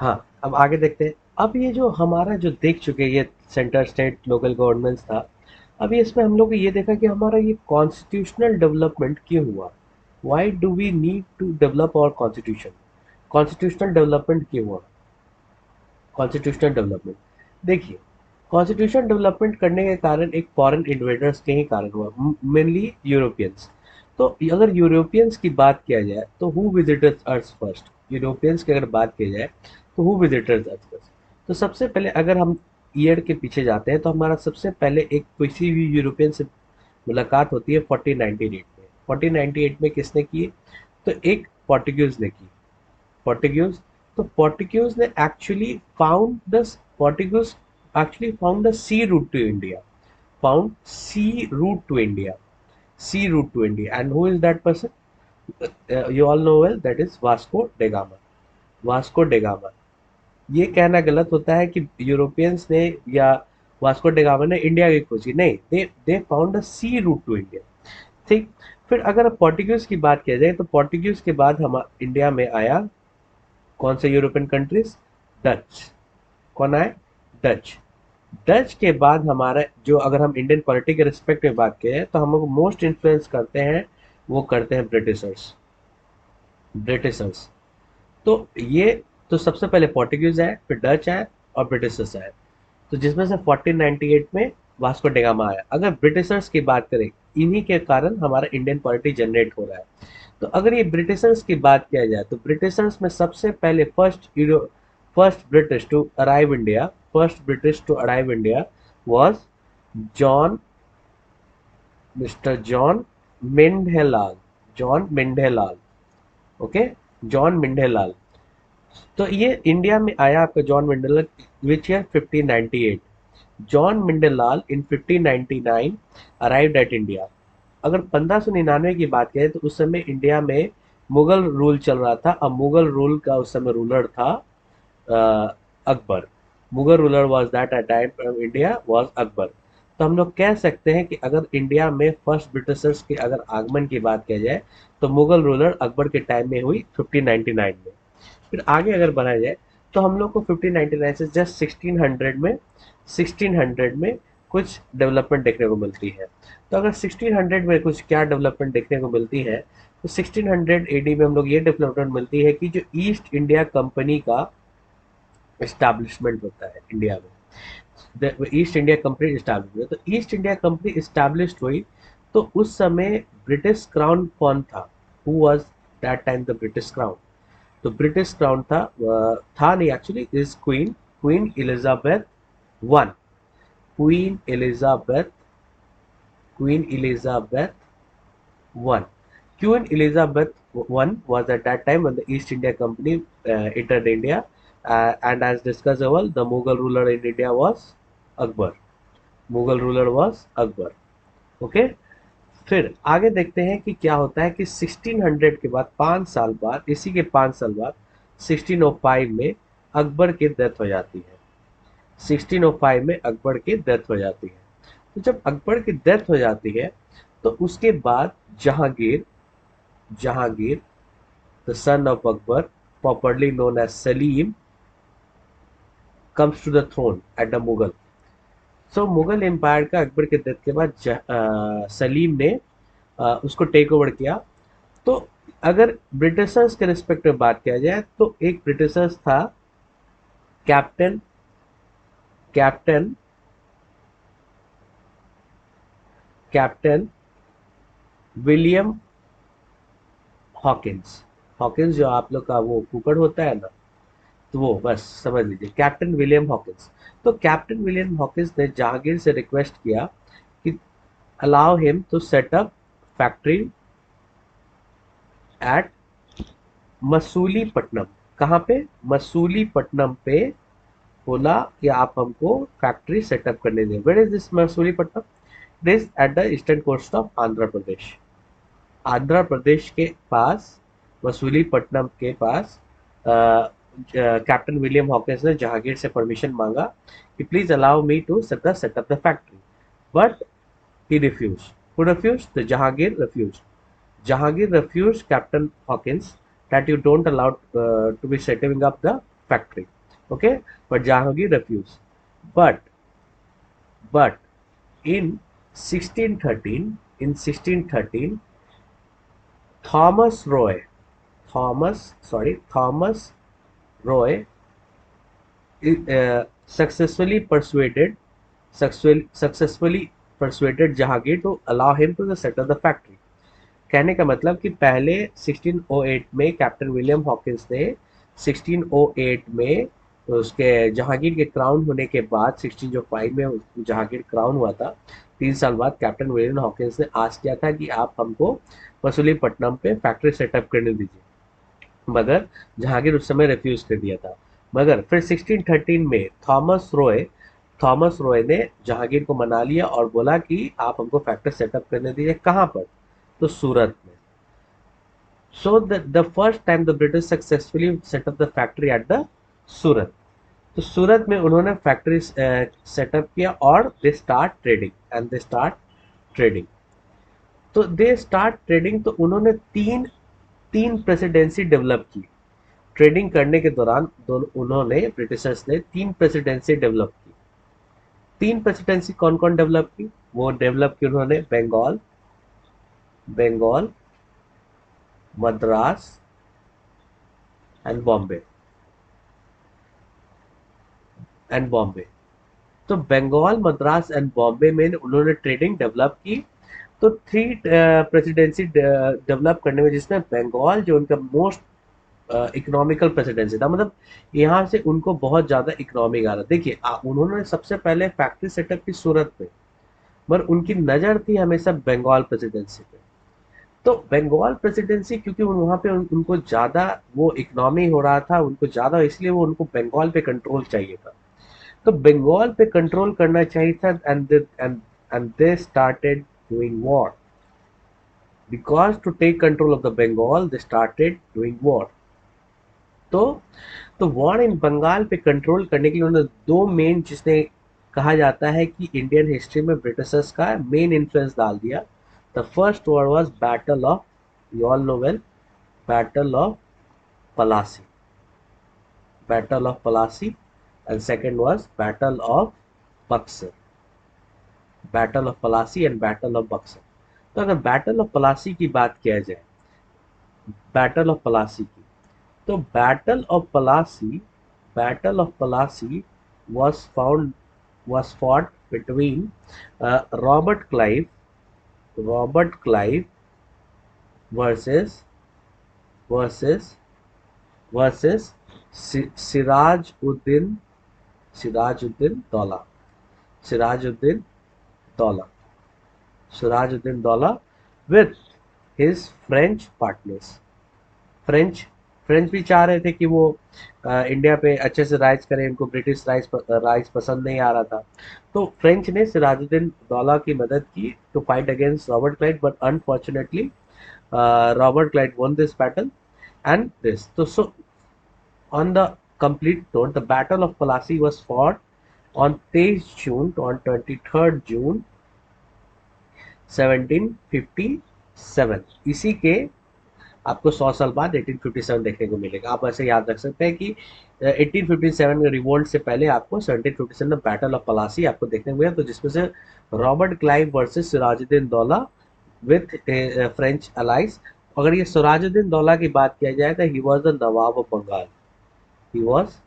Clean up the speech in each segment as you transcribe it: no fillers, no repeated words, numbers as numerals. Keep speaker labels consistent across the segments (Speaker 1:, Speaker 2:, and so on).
Speaker 1: हाँ, अब आगे देखते हैं। अब ये जो हमारा जो देख चुके हैं ये सेंटर स्टेट लोकल गवर्नमेंट्स था। अब ये इसमें हम लोग को ये देखा कि हमारा ये कॉन्स्टिट्यूशनल डेवलपमेंट क्यों हुआ। Why do we need to develop our constitution. Constitutional development क्यों हुआ। कॉन्स्टिट्यूशनल डेवलपमेंट देखिए, कॉन्स्टिट्यूशन डेवलपमेंट करने के कारण एक फॉरेन इन्वेडर्स के ही कारण हुआ, मेनली यूरोपियंस। तो अगर यूरोपियंस की बात किया जाए तो who visited earth first. Europeans की अगर बात की जाए तो हु विजिटेड अर्थ फर्स्ट। तो सबसे पहले अगर हम ईयर के पीछे जाते हैं तो हमारा सबसे पहले एक किसी भी यूरोपियन से मुलाकात होती है 1498 में। 1498 में किसने की। तो एक पोर्टुगीज ने की। पोर्टुगीज। तो पोर्टुगीज ने Portuguese actually found the sea route to India. Found sea route to India. Sea route to India. And who is that person? You all know well, that is Vasco da Gama. Vasco da Gama. ये कहना गलत होता है कि Europeans ने या Vasco da Gama ने India की खोजी, नहीं, they found a sea route to India. ठीक। फिर अगर पोर्टुगीज की बात किया जाए तो पोर्टुगीज के बाद हम इंडिया में आया कौन से यूरोपियन कंट्रीज। डच। कौन आए। डच। डच के बाद हमारा जो अगर हम इंडियन पॉलिटी के रिस्पेक्ट में बात करें तो हम लोग मोस्ट इन्फ्लुएंस करते हैं वो करते हैं ब्रिटिशर्स। ब्रिटिशर्स। तो ये तो सबसे पहले पोर्टुगीज आए, फिर डच आए और ब्रिटिशर्स आए। तो जिसमें से 1498 में वास्को डेगामा आया। अगर ब्रिटिशर्स की बात करें, इन्हीं के कारण हमारा इंडियन पॉलिटी जनरेट हो रहा है। तो अगर ये ब्रिटिशर्स की बात किया जाए तो ब्रिटिशर्स में सबसे पहले first British to arrive India, first British to arrive India was John mister John Mildenhall. John Mildenhall. Okay. John Mildenhall. तो ये इंडिया में आया आपका John Mildenhall which year 1598। John Mildenhall in 1599 arrived at India. अगर 1599 की बात करें तो उस समय इंडिया में मुगल रूल चल रहा था। अब मुगल रूल का उस समय रूलर था Akbar. Mughal ruler was that at time India was Akbar. तो हम लोग कह सकते हैं कि अगर इंडिया में फर्स्ट ब्रिटिशर्स के अगर आगमन की बात किया जाए तो मुगल रूलर अकबर के टाइम में हुई 1599 में। फिर आगे अगर बढ़ा जाए तो हम लोग को 1599 से जस्ट 1600 में कुछ डेवलपमेंट देखने को मिलती है। तो अगर 1600 में कुछ क्या डेवलपमेंट देखने को मिलती है तो 1600 एडी में हम लोग ये डेवलपमेंट मिलती है कि जो ईस्ट इंडिया कंपनी का एस्टैब्लिशमेंट होता है इंडिया में। ईस्ट इंडिया कंपनी इस्टेब्लिश हुई, तो ईस्ट इंडिया कंपनी इस्टेब्लिश हुई। तो उस समय ब्रिटिश क्राउन कौन था। Who was that time the British crown. तो ब्रिटिश क्राउन था नहीं actually, is queen. Queen Elizabeth one. Queen Elizabeth. Queen Elizabeth one. Queen Elizabeth I was at that time when the East India Company entered India, and as discussed above, the Mughal ruler in India was Akbar. Mughal ruler was Akbar. Okay? फिर आगे देखते हैं कि क्या होता है कि 1600 के बाद 5 साल बाद, इसी के 5 साल बाद 1605 में अकबर की डेथ हो जाती है। 1605 में अकबर की डेथ हो जाती है। तो जब अकबर की डेथ हो जाती है तो उसके बाद Jahangir, Jahangir the son of Akbar, properly known as Salim, comes to the throne at the Mughal. So Mughal empire का अकबर के डेथ के बाद सलीम ने उसको टेक ओवर किया। तो अगर ब्रिटिशर्स के रिस्पेक्ट में बात किया जाए तो एक ब्रिटिशर्स था captain captain captain William Hawkins. Hawkins जो आप लोग का वो कुकड़ होता है ना, तो वो बस समझ लीजिए कैप्टन विलियम हॉकिंस। तो कैप्टन विलियम हॉकिंस ने जहांगीर से रिक्वेस्ट किया कि allow him to set up factory at Masulipatnam. कहाँ पे। मसूलीपट्टनम पे। बोला कि आप हमको फैक्ट्री सेटअप करने दें। Where is this Masulipatnam. It is at the eastern coast of Andhra Pradesh. Andhra Pradesh के पास मसूलीपट्टनम के पास कैप्टन विलियम हॉकिंस ने जहांगीर से परमिशन मांगा कि please allow me to set up the factory, but he refused. Who refused? The Jahangir refused. Jahangir refused Captain Hawkins that you don't allow to be setting up the factory. Okay, but Jahangir refused. But in 1613, Thomas Roy, Thomas Roy successfully persuaded Jahangir to allow him to set up the factory. कहने का मतलब कि पहले 1608 में captain William Hawkins ने 1608 में उसके जहांगीर के क्राउन होने के बाद 1605 में जहांगीर क्राउन हुआ था, 3 साल बाद कैप्टन विलियम हॉकिंस ने आज किया था कि आप हमको मसूलीपट्टनम पे फैक्ट्री सेटअप करने दीजिए, मगर जहांगीर उस समय रिफ्यूज कर दिया था। मगर फिर 1613 में थॉमस रॉय ने जहांगीर को मना लिया और बोला कि आप हमको फैक्ट्री सेटअप करने दीजिए। कहाँ पर? तो सूरत में। So the first time the British successfully set up the factory at the Surat. तो सूरत में उन्होंने फैक्ट्री सेटअप किया और दे स्टार्ट ट्रेडिंग। तो दे स्टार्ट ट्रेडिंग, तो उन्होंने तीन तीन प्रेसिडेंसी डेवलप की। ट्रेडिंग करने के दौरान दोनों उन्होंने ब्रिटिशर्स ने तीन प्रेसिडेंसी डेवलप की। तीन प्रेसिडेंसी कौन कौन डेवलप की? वो डेवलप की उन्होंने बंगाल, मद्रास एंड बॉम्बे। तो बंगाल, मद्रास एंड बॉम्बे में उन्होंने ट्रेडिंग डेवलप की। तो थ्री प्रेसिडेंसी डेवलप करने में, जिसमें बंगाल जो उनका मोस्ट इकोनॉमिकल प्रेसिडेंसी था, मतलब यहाँ से उनको बहुत ज़्यादा इकोनॉमिक आ रहा। देखिए उन्होंने सबसे पहले फैक्ट्री सेटअप की सूरत में, मगर उनकी नज़र थी हमेशा बंगाल प्रेसिडेंसी पे। तो बंगाल प्रेसिडेंसी क्योंकि वहाँ पे उनको ज़्यादा वो इकोनॉमी हो रहा था उनको ज़्यादा, इसलिए वो उनको बंगाल पे कंट्रोल चाहिए था। तो बंगाल पे कंट्रोल करना चाहिए था, and they started doing war. Because to take control of the Bengal they started doing war. तो वॉर इन बंगाल पे कंट्रोल करने के लिए उन्होंने दो मेन, जिसने कहा जाता है कि इंडियन हिस्ट्री में ब्रिटिशर्स का मेन इन्फ्लुएंस डाल दिया। The first war was battle of, you all know well, battle of Plassey, and second was battle of Buxar, and battle of Buxar. तो अगर बैटल ऑफ पलासी की बात किया जाए, बैटल ऑफ पलासी की, तो battle of Plassey was found was fought between Robert Clive versus versus versus Sirajuddin Daulah, Sirajuddin Daulah, Sirajuddin Daulah with his French partners। French भी चाह रहे थे कि वो इंडिया पे अच्छे से राइज करें, उनको ब्रिटिश राइज पसंद नहीं आ रहा था। तो फ्रेंच ने सिराजुद्दीन दौला की मदद की to fight against Robert Clive, but unfortunately Robert Clive won this battle and this. So on the complete note, the Battle of Plassey was fought on 23 June to on 23rd June 1757। इसी के आपको 100 साल बाद 1857 देखने को मिलेगा। आप ऐसे याद रख सकते हैं कि 1857 में रिवोल्ट से पहले आपको 1757 में बैटल ऑफ पलासी आपको देखने को मिला, तो जिसमें से Robert Clive versus Sirajuddin Daula with French allies. अगर ये सिराजुद्दीन दौला की बात किया जाए तो he was the Nawab of Bengal, he was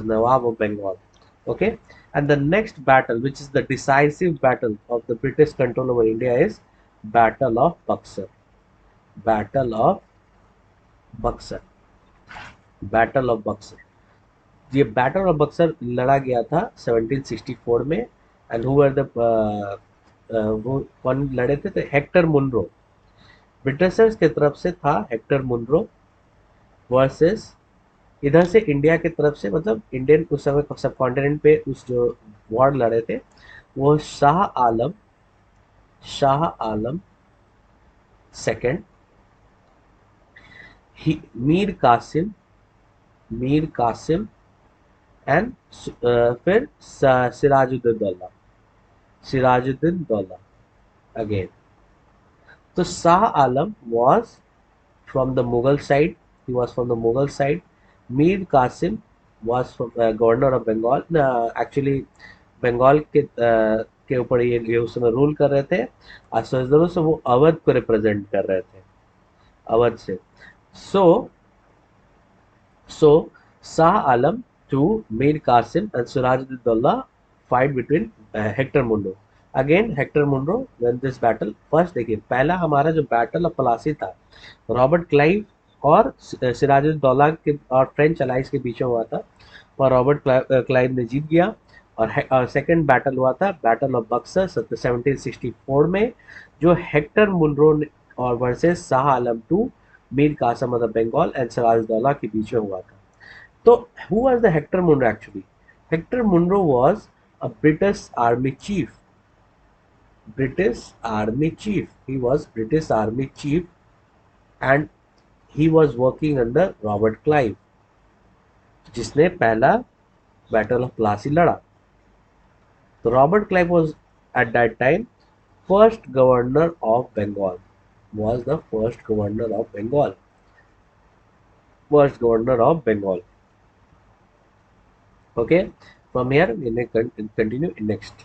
Speaker 1: Nawab of Bengal, okay. And the next battle, which is the decisive battle of the British control over India, is Battle of Buxar, Battle of Buxar, Battle of Buxar। ये battle of Buxar लड़ा गया था 1764 में। And who were the वो कौन लड़े थे? तो हेक्टर मुनरो, ब्रिटिशर्स की तरफ से था हेक्टर मुनरो, वर्सेस इधर से इंडिया की तरफ से, मतलब इंडियन उस समय सब कॉन्टिनेंट पे उस जो वॉर लड़े थे वो शाह आलम सेकंड, मीर कासिम एंड फिर सिराजुद्दीन दौला अगेन। तो Shah Alam was from the Mughal side he was from the Mughal side. Mir Qasim was from governor of Bengal. Actually Bengal के ऊपर ये उस समय रूल कर रहे थे। असदुद्दौला से वो अवध को रिप्रेजेंट कर रहे थे, अवध से। सो So Shah Alam to Mir Qasim and Sirajuddaulah fight between Hector Munro. Again Hector Munro won this battle. First देखिए पहला हमारा जो बैटल ऑफ प्लासी था रॉबर्ट क्लाइव और सिराजुद्दौला के और फ्रेंच अलाइज के बीच में हुआ था और रॉबर्ट क्लाइव ने जीत गया। और सेकंड बैटल हुआ था बैटल ऑफ बक्सर 1764 में, जो हेक्टर मुनरो और versus Shah Alam two Mir Kasim of the Bengal and Sirajuddaula के बीच में हुआ था। तो who was the Hector Munro actually? Hector Munro was a British army chief. He was British army chief and he was working under Robert Clive, जिसने पहला battle of Plassey लड़ा। तो Robert Clive was at that time first governor of Bengal, was the first governor of Bengal, first governor of Bengal. Okay, from here we may continue in next.